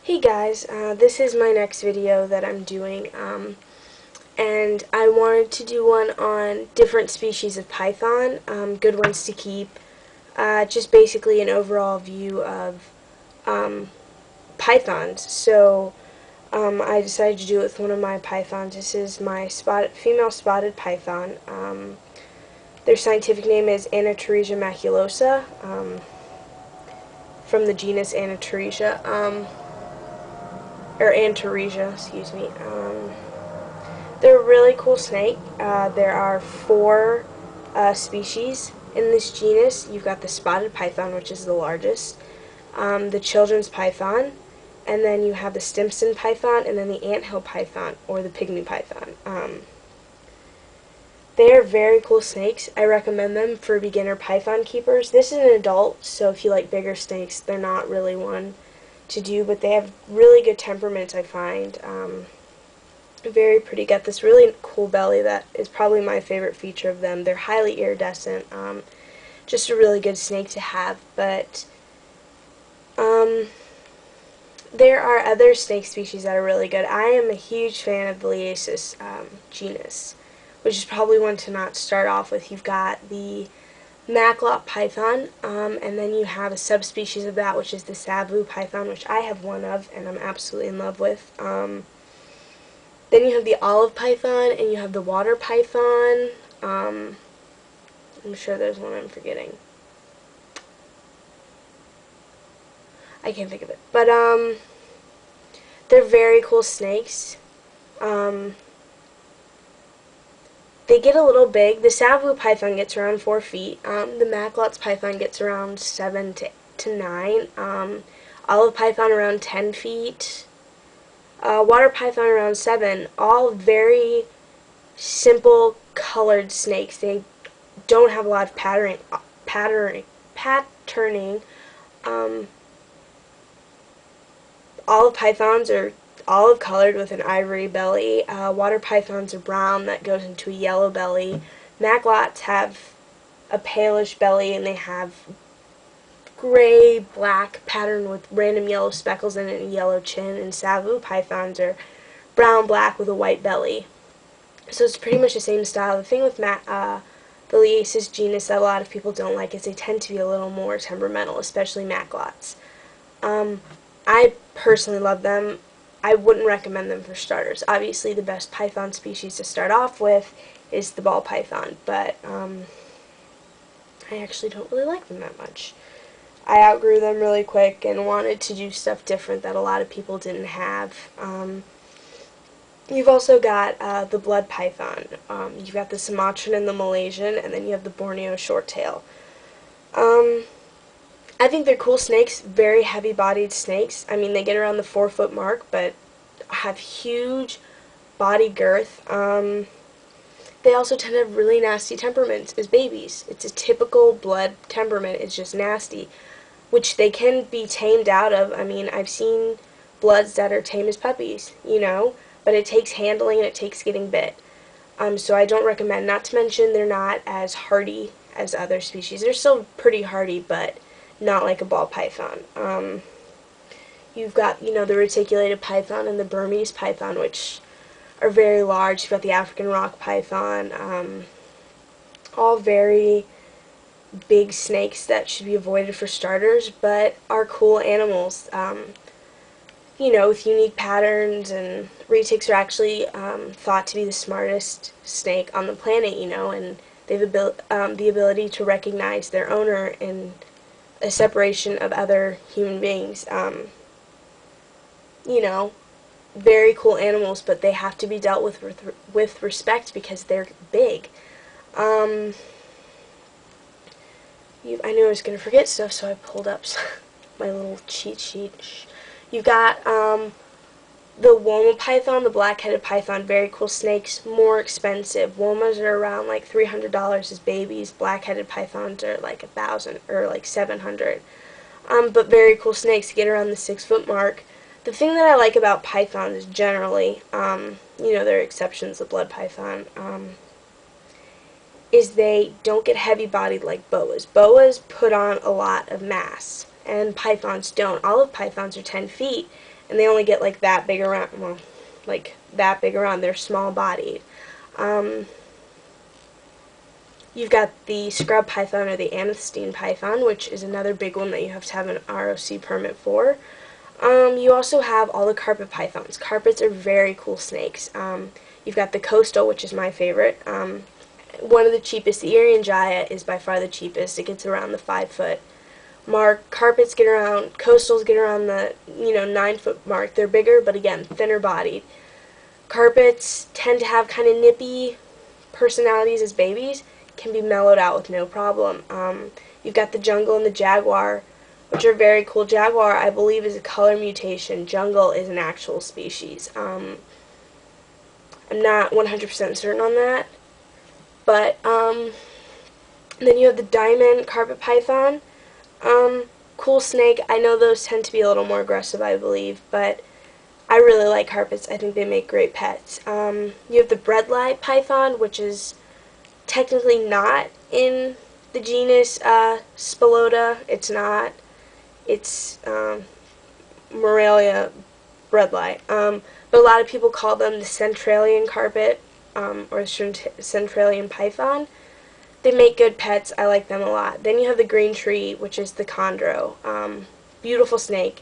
Hey guys, this is my next video that I'm doing, and I wanted to do one on different species of python, good ones to keep, just basically an overall view of pythons. So I decided to do it with one of my pythons. This is my female spotted python. Their scientific name is Anateresia maculosa, from the genus Anateresia. Or Antaresia, excuse me. They're a really cool snake. There are four species in this genus. You've got the spotted python, which is the largest, the children's python, and then you have the Stimson python, and then the anthill python, or the pygmy python. They are very cool snakes. I recommend them for beginner python keepers. This is an adult, so if you like bigger snakes, they're not really one to do, but they have really good temperaments, I find. Very pretty. Got this really cool belly that is probably my favorite feature of them. They're highly iridescent. Just a really good snake to have, but there are other snake species that are really good. I am a huge fan of the Liasis genus, which is probably one to not start off with. You've got the Macklot python, and then you have a subspecies of that, which is the Savu python, which I have one of, and I'm absolutely in love with. Then you have the olive python, and you have the water python. I'm sure there's one I'm forgetting. I can't think of it. But, they're very cool snakes. They get a little big. The Savu python gets around 4 feet. The Macklot's python gets around 7 to 9. Olive python around 10 feet. Water python around 7. All very simple colored snakes. They don't have a lot of patterning. Olive pythons are olive colored with an ivory belly. Water pythons are brown that goes into a yellow belly. Macklots have a palish belly, and they have gray, black pattern with random yellow speckles in it and a yellow chin. And Savu pythons are brown, black with a white belly. So it's pretty much the same style. The thing with the Liasis genus that a lot of people don't like is they tend to be a little more temperamental, especially Macklots. I personally love them. I wouldn't recommend them for starters. Obviously, the best python species to start off with is the ball python, but I actually don't really like them that much. I outgrew them really quick and wanted to do stuff different that a lot of people didn't have. You've also got the blood python. You've got the Sumatran and the Malaysian, and then you have the Borneo shorttail. I think they're cool snakes, very heavy-bodied snakes. I mean, they get around the 4-foot mark, but have huge body girth. They also tend to have really nasty temperaments as babies. It's a typical blood temperament. It's just nasty, which they can be tamed out of. I mean, I've seen bloods that are tame as puppies, but it takes handling and it takes getting bit. So I don't recommend. Not to mention, they're not as hardy as other species. They're still pretty hardy, but not like a ball python. You've got, the reticulated python and the Burmese python, which are very large. You've got the African rock python. All very big snakes that should be avoided for starters, but are cool animals. With unique patterns, and retics are actually thought to be the smartest snake on the planet, and they have the ability to recognize their owner in a separation of other human beings. Very cool animals, but they have to be dealt with respect because they're big. I knew I was going to forget stuff, so I pulled up my little cheat sheet. You've got the Woma python, the black-headed python, very cool snakes, more expensive. Womas are around like $300 as babies. Black-headed pythons are like $1,000 or like $700. But very cool snakes, get around the 6-foot mark. The thing that I like about pythons generally, there are exceptions, the blood python, is they don't get heavy-bodied like boas. Boas put on a lot of mass, and pythons don't. Olive pythons are 10 feet, and they only get like that big around, well, like that big around. They're small bodied. You've got the scrub python or the amethystine python, which is another big one that you have to have an ROC permit for. You also have all the carpet pythons. Carpets are very cool snakes. You've got the coastal, which is my favorite. One of the cheapest, the Irian is by far the cheapest. It gets around the 5-foot mark. Carpets get around, coastals get around the 9-foot mark. They're bigger, but again, thinner bodied. Carpets tend to have kind of nippy personalities as babies, can be mellowed out with no problem. You've got the jungle and the jaguar, which are very cool. Jaguar, I believe, is a color mutation. Jungle is an actual species. I'm not 100% certain on that. But then you have the diamond carpet python. Cool snake. I know those tend to be a little more aggressive, I believe, but I really like carpets. I think they make great pets. You have the breadlie python, which is technically not in the genus Spilota. It's not. It's Morelia breadlie. But a lot of people call them the Centralian carpet or Centralian python. They make good pets. I like them a lot. Then you have the green tree, which is the chondro. Beautiful snake.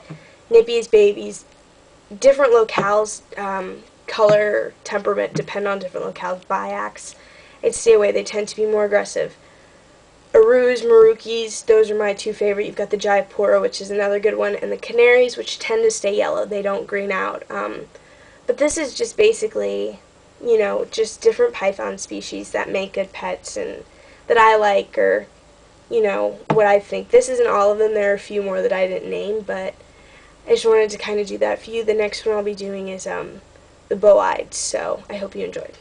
Nippy as babies. Different locales, color, temperament depend on different locales. Biacs, I'd stay away. They tend to be more aggressive. Arus, Marukis, those are my two favorite. You've got the Jaipura, which is another good one, and the Canaries, which tend to stay yellow. They don't green out. But this is just basically, just different python species that make good pets and that I like, or, what I think. This isn't all of them. There are a few more that I didn't name, but I just wanted to kind of do that for you. The next one I'll be doing is the Boides, so I hope you enjoyed.